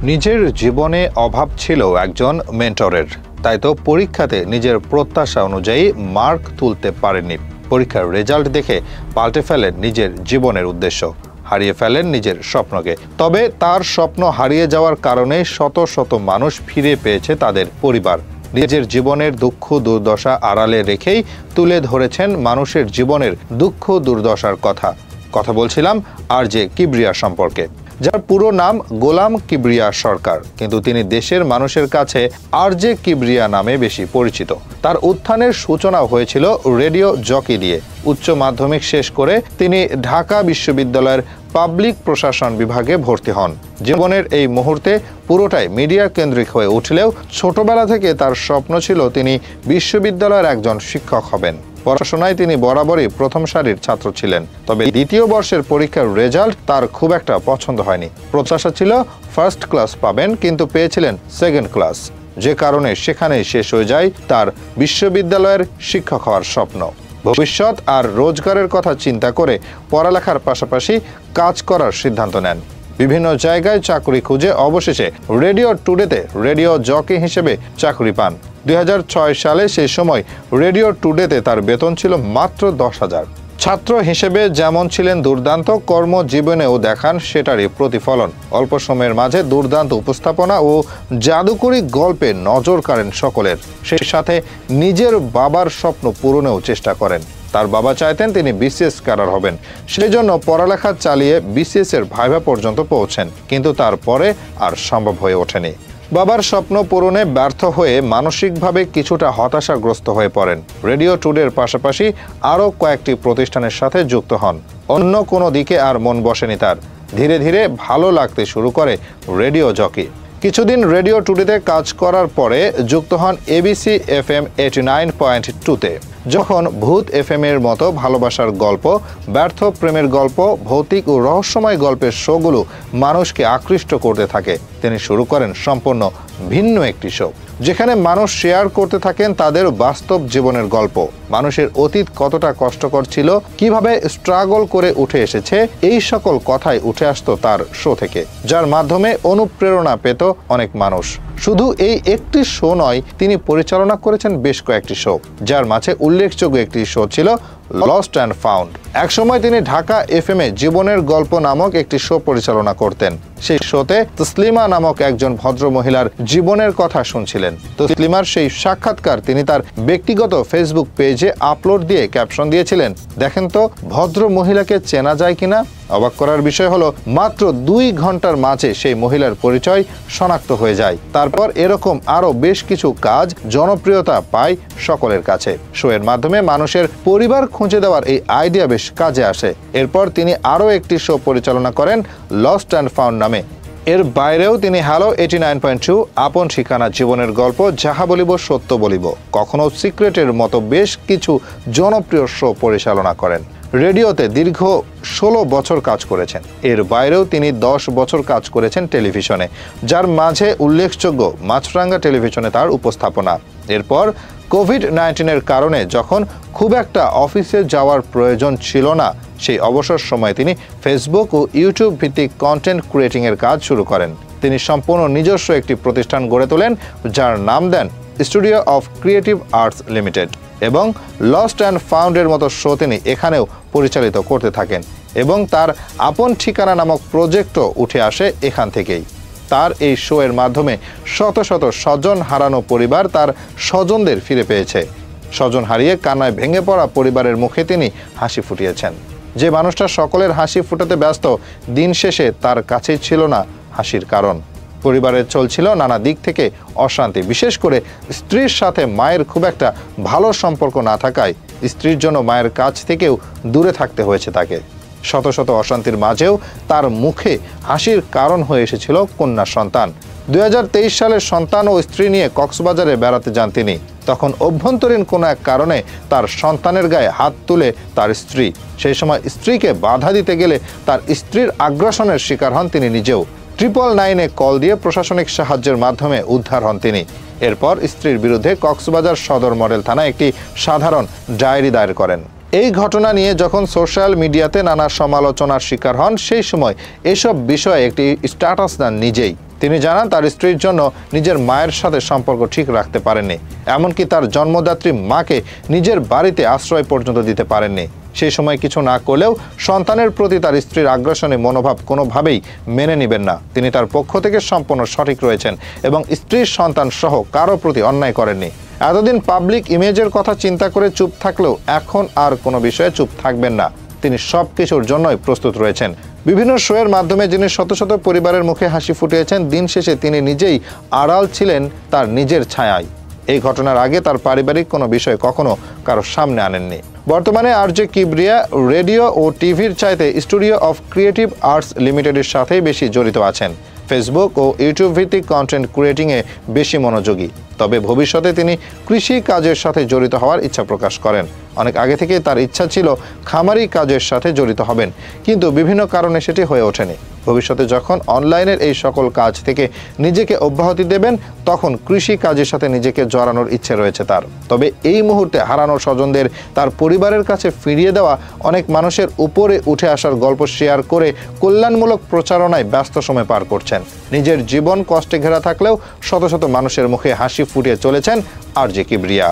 নিজের জীবনে অভাব ছিল একজন মেন্টরের, তাই তো পরীক্ষাতে নিজের প্রত্যাশা অনুযায়ী মার্ক তুলতে পারেননি। পরীক্ষার রেজাল্ট দেখে পাল্টে ফেলেন নিজের জীবনের উদ্দেশ্য, হারিয়ে ফেলেন নিজের স্বপ্নকে। তবে তার স্বপ্ন হারিয়ে যাওয়ার কারণে শত শত মানুষ ফিরে পেয়েছে তাদের পরিবার। নিজের জীবনের দুঃখ দুর্দশা আড়ালে রেখেই তুলে ধরেছেন মানুষের জীবনের দুঃখ দুর্দশার কথা বলছিলাম আরজে কিবরিয়া সম্পর্কে, যার পুরো নাম গোলাম কিবরিয়া সরকার, কিন্তু তিনি দেশের মানুষের কাছে আরজে কিবরিয়া নামে বেশি পরিচিত। তার উত্থানের সূচনা হয়েছিল রেডিও জকি দিয়ে। উচ্চ মাধ্যমিক শেষ করে তিনি ঢাকা বিশ্ববিদ্যালয়ের পাবলিক প্রশাসন বিভাগে ভর্তি হন। জীবনের এই মুহূর্তে পুরোটাই মিডিয়া কেন্দ্রিক হয়ে উঠলেও ছোটবেলা থেকে তার স্বপ্ন ছিল তিনি বিশ্ববিদ্যালয়ের একজন শিক্ষক হবেন। পড়াশোনায় তিনি বরাবরই প্রথম সারির ছাত্র ছিলেন, তবে দ্বিতীয় বর্ষের পরীক্ষার রেজাল্ট তার খুব একটা পছন্দ হয়নি। প্রত্যাশা ছিল ফার্স্ট ক্লাস পাবেন, কিন্তু পেয়েছিলেন সেকেন্ড ক্লাস, যে কারণে সেখানেই শেষ হয়ে যায় তার বিশ্ববিদ্যালয়ের শিক্ষক হওয়ার স্বপ্ন। ভবিষ্যৎ আর রোজগারের কথা চিন্তা করে পড়ালেখার পাশাপাশি কাজ করার সিদ্ধান্ত নেন। বিভিন্ন জায়গায় চাকরি খুঁজে অবশেষে রেডিও টুডেতে রেডিও জকি হিসেবে চাকরি পান। 2006 সালে সেই সময় রেডিও টুডেতে তার বেতন ছিল মাত্র 10,000। ছাত্র হিসেবে যেমন ছিলেন দুর্দান্ত, কর্মজীবনেও দেখান সেটারই প্রতিফলন। অল্প সময়ের মাঝে দুর্দান্ত উপস্থাপনা ও জাদুকরী গল্পে নজর কাড়েন সকলের। সেই সাথে নিজের বাবার স্বপ্ন পূরণেও চেষ্টা করেন। তার বাবা চাইতেন তিনি বিসিএস ক্যাডার হবেন, সেই জন্য পড়ালেখা চালিয়ে বিসিএস এর ভাইভা পর্যন্ত পৌঁছেন, কিন্তু তারপরে আর সম্ভব হয়ে ওঠেনি। বাবার স্বপ্ন পূরণে ব্যর্থ হয়ে মানসিকভাবে কিছুটা হতাশাগ্রস্ত হয়ে পড়েন। রেডিও টুডের পাশাপাশি আরও কয়েকটি প্রতিষ্ঠানের সাথে যুক্ত হন। অন্য কোনো দিকে আর মন বসেনি তার। ধীরে ধীরে ভালো লাগতে শুরু করে রেডিও জকি। কিছুদিন রেডিও টুডেতে কাজ করার পরে যুক্ত হন এবিসি FM 89.2-তে। যখন ভূত FM এর মতো ভালোবাসার গল্প, ব্যর্থ প্রেমের গল্প, ভৌতিক ও রহস্যময় গল্পের শোগুলো মানুষকে আকৃষ্ট করতে থাকে, তিনি শুরু করেন সম্পূর্ণ ভিন্ন একটি শো, যেখানে মানুষ শেয়ার করতে থাকেন তাদের বাস্তব জীবনের গল্প। মানুষের অতীত কতটা কষ্টকর ছিল, কিভাবে স্ট্রাগল করে উঠে এসেছে, এই সকল কথাই উঠে আসতো তার শো থেকে, যার মাধ্যমে অনুপ্রেরণা পেত অনেক মানুষ। শুধু এই একটি শো নয়, তিনি পরিচালনা করেছেন বেশ কয়েকটি শো, যার মাঝে উল্লেখযোগ্য একটি শো ছিল লস্ট অ্যান্ড ফাউন্ড। একসময় তিনি ঢাকা FM-এ জীবনের গল্প নামক একটি শো পরিচালনা করতেন। সেই শোতে তসলিমা নামক একজন ভদ্র মহিলার জীবনের কথা শুনছিলেন। তসলিমার সেই সাক্ষাৎকার তিনি তার ব্যক্তিগত ফেসবুক পেজে আপলোড দিয়ে ক্যাপশন দিয়েছিলেন, দেখেন তো ভদ্র মহিলাকে চেনা যায় কিনা। অবাক করার বিষয় হলো মাত্র 2 ঘন্টার মাঝে সেই মহিলার পরিচয় শনাক্ত হয়ে যায়। তারপর এরকম আরো বেশ কিছু কাজ জনপ্রিয়তা পায় সকলের কাছে। শো এর মাধ্যমে মানুষের পরিবার খুঁজে দেওয়ার এই আইডিয়া বেশ কাজে আসে। এরপর তিনি আরো একটি শো পরিচালনা করেন লস্ট অ্যান্ড ফাউন্ড নামে। এর বাইরেও তিনি হ্যালো 89.2, আপন ঠিকানা, জীবনের গল্প, যাহা বলিব সত্য বলিব, কখনো সিক্রেটের মতো বেশ কিছু জনপ্রিয় শো পরিচালনা করেন। রেডিওতে দীর্ঘ 16 বছর কাজ করেছেন। এর বাইরেও তিনি 10 বছর কাজ করেছেন টেলিভিশনে, যার মাঝে উল্লেখযোগ্য মাছরাঙ্গা টেলিভিশনে তার উপস্থাপনা। এরপর কোভিড-19-এর কারণে যখন খুব একটা অফিসে যাওয়ার প্রয়োজন ছিল না, সেই অবসর সময়ে তিনি ফেসবুক ও ইউটিউব ভিত্তিক কন্টেন্ট ক্রিয়েটিংয়ের কাজ শুরু করেন। তিনি সম্পূর্ণ নিজস্ব একটি প্রতিষ্ঠান গড়ে তোলেন, যার নাম দেন studio of creative arts limited, এবং লস্ট অ্যান্ড ফাউন্ডের মতো শো তিনি এখানেও পরিচালিত করতে থাকেন, এবং তার আপন ঠিকানা নামক প্রজেক্টও উঠে আসে এখান থেকেই। তার এই শো এর মাধ্যমে শত শত স্বজন হারানো পরিবার তার স্বজনদের ফিরে পেয়েছে। স্বজন হারিয়ে কান্নায় ভেঙে পড়া পরিবারের মুখে তিনি হাসি ফুটিয়েছেন। যে মানুষটা সকলের হাসি ফুটাতে ব্যস্ত, দিন শেষে তার কাছেই ছিল না হাসির কারণ। পরিবারের চলছিল নানা দিক থেকে অশান্তি, বিশেষ করে স্ত্রীর সাথে মায়ের খুব একটা ভালো সম্পর্ক না থাকায় স্ত্রীর জন্য মায়ের কাছ থেকেও দূরে থাকতে হয়েছে তাকে। শত শত অশান্তির মাঝেও তার মুখে হাসির কারণ হয়ে এসেছিল কন্যা সন্তান। 2023 সালে সন্তান ও স্ত্রী নিয়ে কক্সবাজারে বেড়াতে যান তিনি। তখন অভ্যন্তরীণ কোনো এক কারণে তার সন্তানের গায়ে হাত তুলে তার স্ত্রী। সেই সময় স্ত্রীকে বাধা দিতে গেলে তার স্ত্রীর আগ্রাসনের শিকার হন তিনি নিজেও। 999-এ কল দিয়ে প্রশাসনিক সাহায্যের মাধ্যমে উদ্ধার হন তিনি। এরপর স্ত্রীর বিরুদ্ধে কক্সবাজার সদর মডেল থানায় একটি সাধারণ ডায়েরি দায়ের করেন। এই ঘটনা নিয়ে যখন সোশ্যাল মিডিয়াতে নানা সমালোচনার শিকার হন, সেই সময় এসব বিষয়ে একটি স্ট্যাটাস দেন নিজেই। তিনি জানান তার স্ত্রীর জন্য নিজের মায়ের সাথে সম্পর্ক ঠিক রাখতে পারেননি, এমনকি তার জন্মদাত্রী মাকে নিজের বাড়িতে আশ্রয় পর্যন্ত দিতে পারেননি। সেই সময় কিছু না করলেও সন্তানের প্রতি তার স্ত্রীর আগ্রাসনী মনোভাব কোনোভাবেই মেনে নেবেন না। তিনি তার পক্ষ থেকে সম্পূর্ণ সঠিক রয়েছেন এবং স্ত্রীর সন্তান সহ কারো প্রতি অন্যায় করেননি। এতদিন পাবলিক ইমেজের কথা চিন্তা করে চুপ থাকলেও এখন আর কোনো বিষয়ে চুপ থাকবেন না। তিনি সব কিছুর জন্যই প্রস্তুত রয়েছেন। বিভিন্ন শোয়ের মাধ্যমে যিনি শত শত পরিবারের মুখে হাসি ফুটিয়েছেন, দিন শেষে তিনি নিজেই আড়াল ছিলেন তার নিজের ছায়ায়। এই ঘটনার আগে তার পারিবারিক কোনো বিষয় কখনো কারো সামনে আনেননি। বর্তমানে আরজে কিবরিয়া রেডিও ও টিভির চাইতে স্টুডিও অফ ক্রিয়েটিভ আর্টস লিমিটেডের সাথেই বেশি জড়িত আছেন। ফেসবুক ও ইউটিউব ভিত্তিক কন্টেন্ট ক্রিয়েটিংয়ে বেশি মনোযোগী। তবে ভবিষ্যতে তিনি কৃষি কাজের সাথে জড়িত হওয়ার ইচ্ছা প্রকাশ করেন। অনেক আগে থেকে তার ইচ্ছা ছিল খামারি কাজের সাথে জড়িত হবেন, কিন্তু বিভিন্ন কারণে সেটি হয়ে ওঠেনি। ভবিষ্যতে যখন অনলাইনের এই সকল কাজ থেকে নিজেকে অব্যাহতি দেবেন, তখন কৃষি কাজের সাথে নিজেকে জড়ানোর ইচ্ছে রয়েছে তার। তবে এই মুহূর্তে হারানো স্বজনদের তার পরিবারের কাছে ফিরিয়ে দেওয়া, অনেক মানুষের উপরে উঠে আসার গল্প শেয়ার করে কল্যাণমূলক প্রচারণায় ব্যস্ত সময় পার করছেন। নিজের জীবন কষ্টে ঘেরা থাকলেও শত শত মানুষের মুখে হাসি ফুটিয়ে চলেছেন আরজে কিবরিয়া।